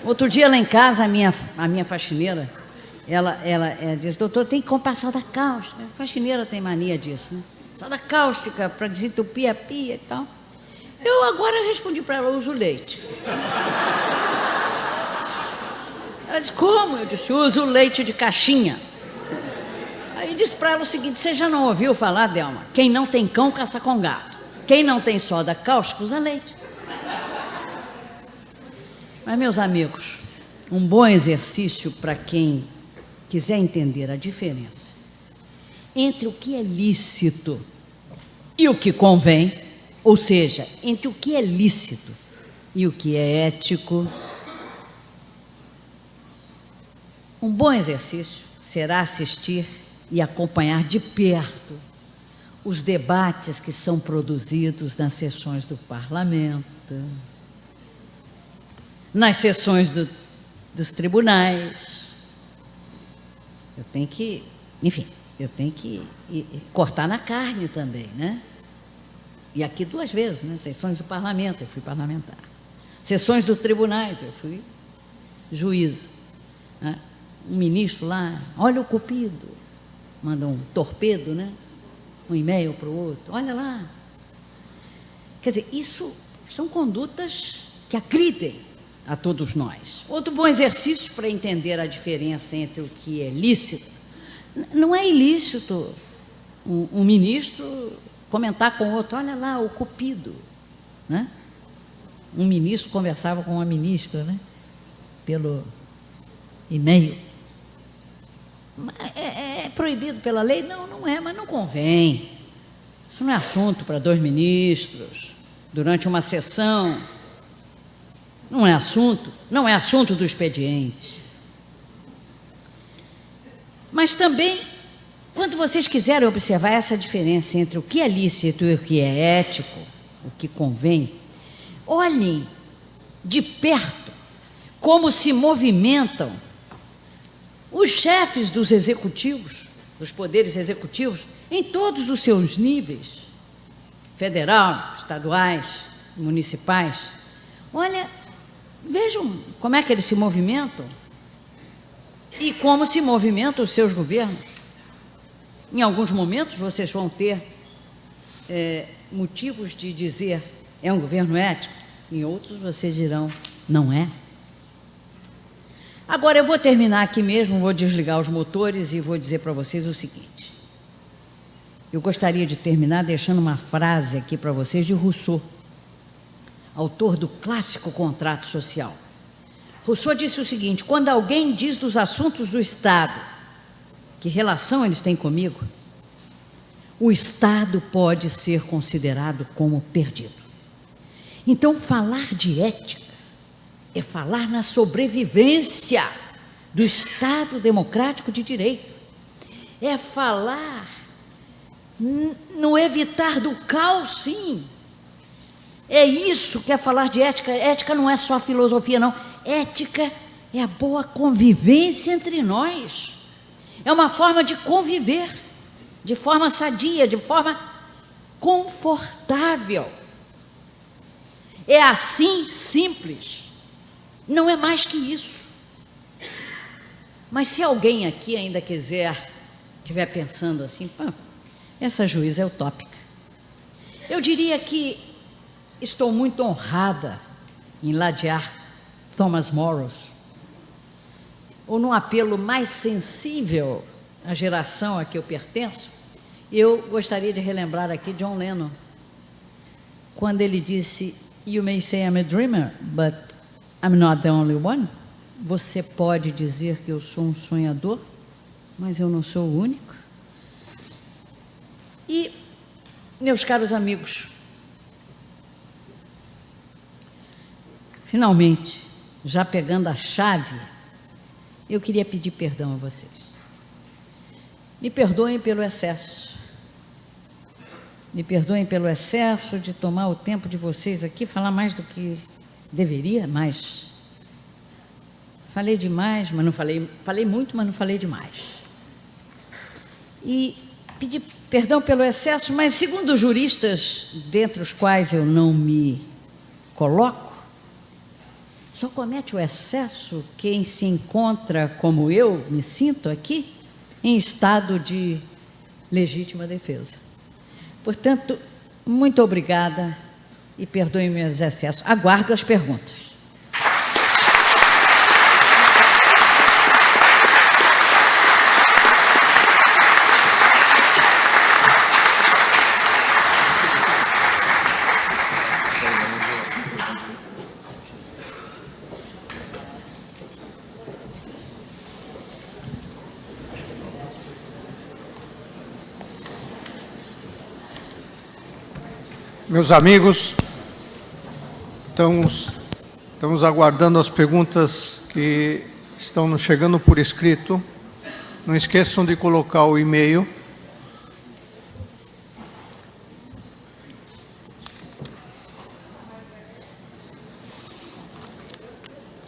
Outro dia lá em casa, a minha faxineira, ela diz, doutor, tem que comprar soda cáustica. A faxineira tem mania disso, né? Soda cáustica para desentupir a pia e tal. Eu agora respondi para ela, uso leite. Ela disse, como? Eu disse, uso leite de caixinha. Aí disse para ela o seguinte, você já não ouviu falar, Delma? Quem não tem cão, caça com gato. Quem não tem soda cáustica, usa leite. Mas, meus amigos, um bom exercício para quem quiser entender a diferença entre o que é lícito e o que convém, ou seja, entre o que é lícito e o que é ético, um bom exercício será assistir e acompanhar de perto os debates que são produzidos nas sessões do Parlamento, nas sessões dos tribunais. Eu tenho que, enfim, eu tenho que cortar na carne também, né? E aqui 2 vezes, né? Sessões do Parlamento, eu fui parlamentar. Sessões dos tribunais, eu fui juíza. Né? Um ministro lá, olha o cupido, manda um torpedo, né? Um e-mail para o outro, olha lá. Quer dizer, isso são condutas que agridem a todos nós. Outro bom exercício para entender a diferença entre o que é lícito, não é ilícito um ministro comentar com outro, olha lá, o cupido, né? Um ministro conversava com uma ministra, né? Pelo e-mail. É proibido pela lei? Não, não é, mas não convém. Isso não é assunto para 2 ministros, durante uma sessão. Não é assunto do expediente. Mas também, quando vocês quiserem observar essa diferença entre o que é lícito e o que é ético, o que convém, olhem de perto como se movimentam os chefes dos executivos, dos poderes executivos, em todos os seus níveis, federal, estaduais, municipais. Olha, vejam como é que eles se movimentam e como se movimentam os seus governos. Em alguns momentos vocês vão ter motivos de dizer é um governo ético, em outros vocês dirão não é. Agora eu vou terminar aqui mesmo, vou desligar os motores e vou dizer para vocês o seguinte. Eu gostaria de terminar deixando uma frase aqui para vocês de Rousseau, autor do clássico Contrato Social. Rousseau disse o seguinte, quando alguém diz dos assuntos do Estado, que relação eles têm comigo, o Estado pode ser considerado como perdido. Então, falar de ética é falar na sobrevivência do Estado democrático de direito. É falar no evitar do caos, sim. É isso que é falar de ética. Ética não é só filosofia, não. Ética é a boa convivência entre nós. É uma forma de conviver, de forma sadia, de forma confortável. É assim, simples. Não é mais que isso. Mas se alguém aqui ainda estiver pensando assim, essa juíza é utópica. Eu diria que estou muito honrada em ladear Thomas Morrow, ou num apelo mais sensível à geração a que eu pertenço, eu gostaria de relembrar aqui John Lennon, quando ele disse, "You may say I'm a dreamer, but I'm not the only one." Você pode dizer que eu sou um sonhador, mas eu não sou o único. E, meus caros amigos, finalmente, já pegando a chave, eu queria pedir perdão a vocês. Me perdoem pelo excesso. Me perdoem pelo excesso de tomar o tempo de vocês aqui, falar mais do que deveria, mas falei demais, mas não falei muito, mas não falei demais. E pedir perdão pelo excesso, mas segundo juristas, dentre os quais eu não me coloco, Só comete o excesso quem se encontra, como eu me sinto aqui, em estado de legítima defesa. Portanto, muito obrigada e perdoem meus excessos. Aguardo as perguntas. Meus amigos, estamos aguardando as perguntas que estão nos chegando por escrito. Não esqueçam de colocar o e-mail.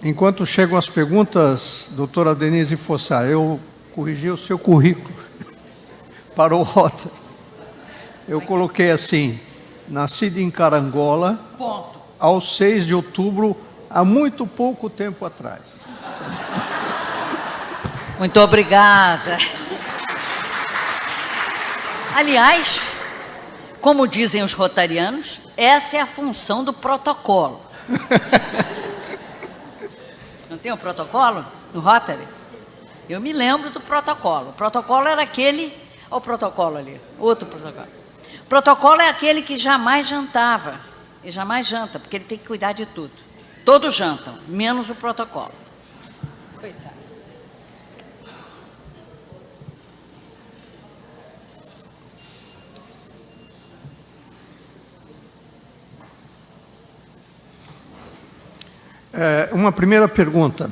Enquanto chegam as perguntas, doutora Denise Fossar, eu corrigi o seu currículo para o Rota. Eu coloquei assim: nascido em Carangola, Ponto. Aos 6 de outubro, há muito pouco tempo atrás. Muito obrigada. Aliás, como dizem os rotarianos, essa é a função do protocolo. Não tem um protocolo no Rotary? Eu me lembro do protocolo. O protocolo era aquele... Olha o protocolo ali, outro protocolo. O protocolo é aquele que jamais jantava. E jamais janta, porque ele tem que cuidar de tudo. Todos jantam, menos o protocolo. Coitado. Uma primeira pergunta.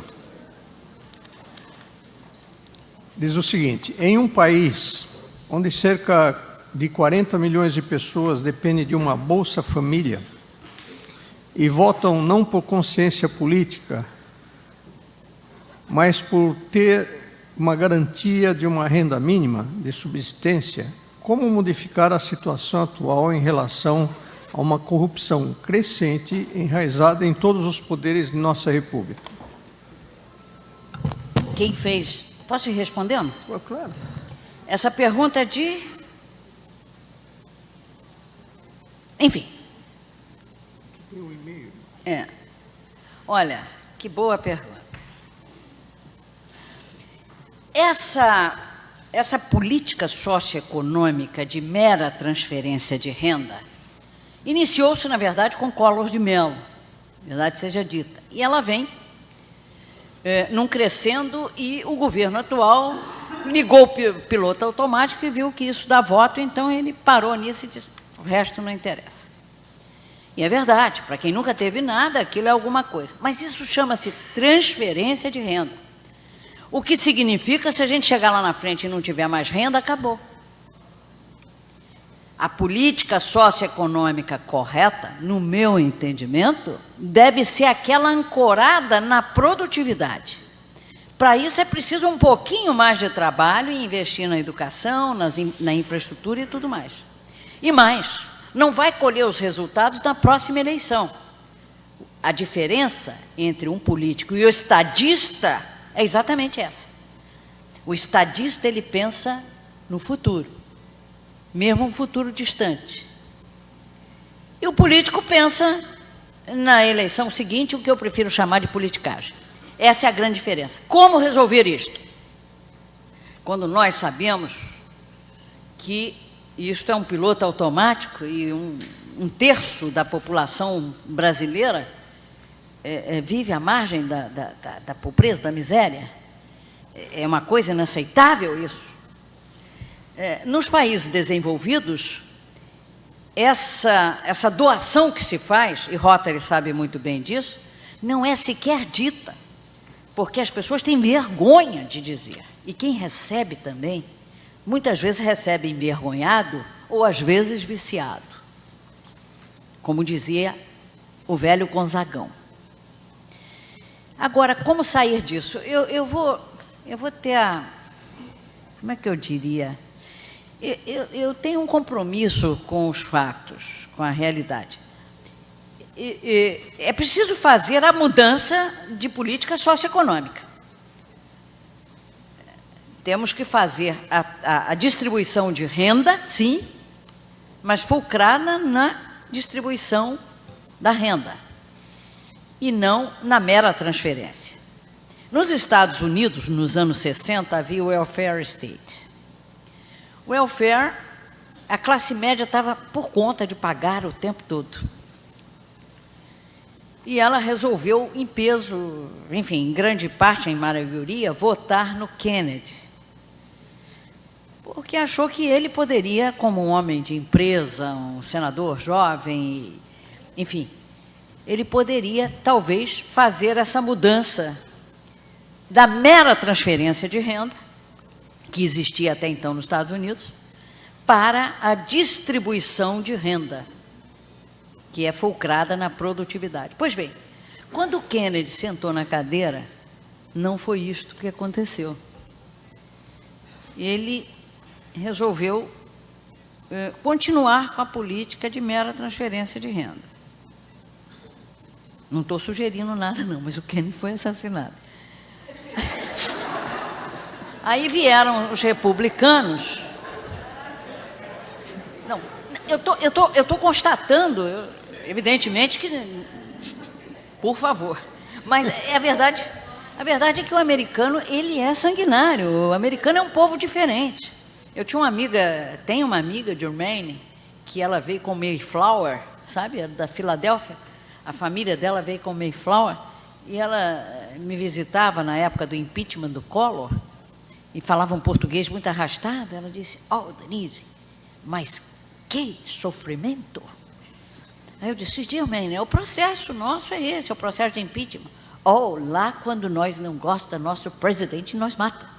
Diz o seguinte: em um país onde cerca de 40 milhões de pessoas dependem de uma Bolsa Família e votam não por consciência política, mas por ter uma garantia de uma renda mínima de subsistência, como modificar a situação atual em relação a uma corrupção crescente enraizada em todos os poderes de nossa República? Quem fez... Posso ir respondendo? Claro. Essa pergunta é de... Enfim. Tem um e-mail. Olha, que boa pergunta. Essa política socioeconômica de mera transferência de renda iniciou-se, na verdade, com Collor de Mello, verdade seja dita. E ela vem num crescendo, e o governo atual ligou o piloto automático e viu que isso dá voto, então ele parou nisso e disse: o resto não interessa. E é verdade, para quem nunca teve nada, aquilo é alguma coisa. Mas isso chama-se transferência de renda. O que significa, se a gente chegar lá na frente e não tiver mais renda, acabou. A política socioeconômica correta, no meu entendimento, deve ser aquela ancorada na produtividade. Para isso é preciso um pouquinho mais de trabalho e investir na educação, na infraestrutura e tudo mais. E mais, não vai colher os resultados na próxima eleição. A diferença entre um político e o estadista é exatamente essa. O estadista, ele pensa no futuro, mesmo um futuro distante. E o político pensa na eleição seguinte, o que eu prefiro chamar de politicagem. Essa é a grande diferença. Como resolver isto? Quando nós sabemos que isto é um piloto automático e um terço da população brasileira vive à margem da pobreza, da miséria. É uma coisa inaceitável isso. Nos países desenvolvidos, essa doação que se faz, e Rotary sabe muito bem disso, não é sequer dita, porque as pessoas têm vergonha de dizer. E quem recebe também, muitas vezes recebe envergonhado ou às vezes viciado, como dizia o velho Gonzagão. Agora, como sair disso? Eu vou ter como é que eu diria? Eu tenho um compromisso com os fatos, com a realidade. é preciso fazer a mudança de política socioeconômica. Temos que fazer a distribuição de renda, sim, mas focada na distribuição da renda e não na mera transferência. Nos Estados Unidos, nos anos 60, havia o welfare state. O welfare, a classe média estava por conta de pagar o tempo todo. E ela resolveu, em peso, enfim, em grande parte, em maioria, votar no Kennedy. Porque achou que ele poderia, como um homem de empresa, um senador jovem, enfim, ele poderia, talvez, fazer essa mudança da mera transferência de renda, que existia até então nos Estados Unidos, para a distribuição de renda, que é fulcrada na produtividade. Pois bem, quando o Kennedy sentou na cadeira, não foi isto que aconteceu. Ele resolveu continuar com a política de mera transferência de renda. Não estou sugerindo nada, não, mas o Kennedy foi assassinado. Aí vieram os republicanos. Não, eu tô constatando, evidentemente que, por favor, mas a verdade é que o americano, ele é sanguinário. O americano é um povo diferente. Eu tinha uma amiga, tenho uma amiga, Germaine, que ela veio com Mayflower, sabe, da Filadélfia. A família dela veio com Mayflower e ela me visitava na época do impeachment do Collor e falava um português muito arrastado. Ela disse: "Oh, Denise, mas que sofrimento!" Aí eu disse: "Germaine, o processo nosso é esse, é o processo de impeachment. Oh, lá quando nós não gostamos do nosso presidente, nós matamos."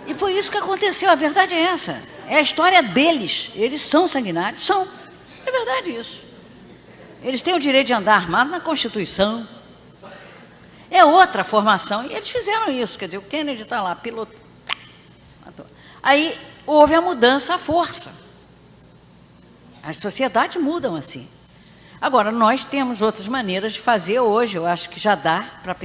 E foi isso que aconteceu, a verdade é essa. É a história deles. Eles são sanguinários? São. É verdade isso. Eles têm o direito de andar armado na Constituição. É outra formação. E eles fizeram isso. Quer dizer, o Kennedy está lá, piloto. Matou. Aí houve a mudança à força. As sociedades mudam assim. Agora, nós temos outras maneiras de fazer hoje. Eu acho que já dá para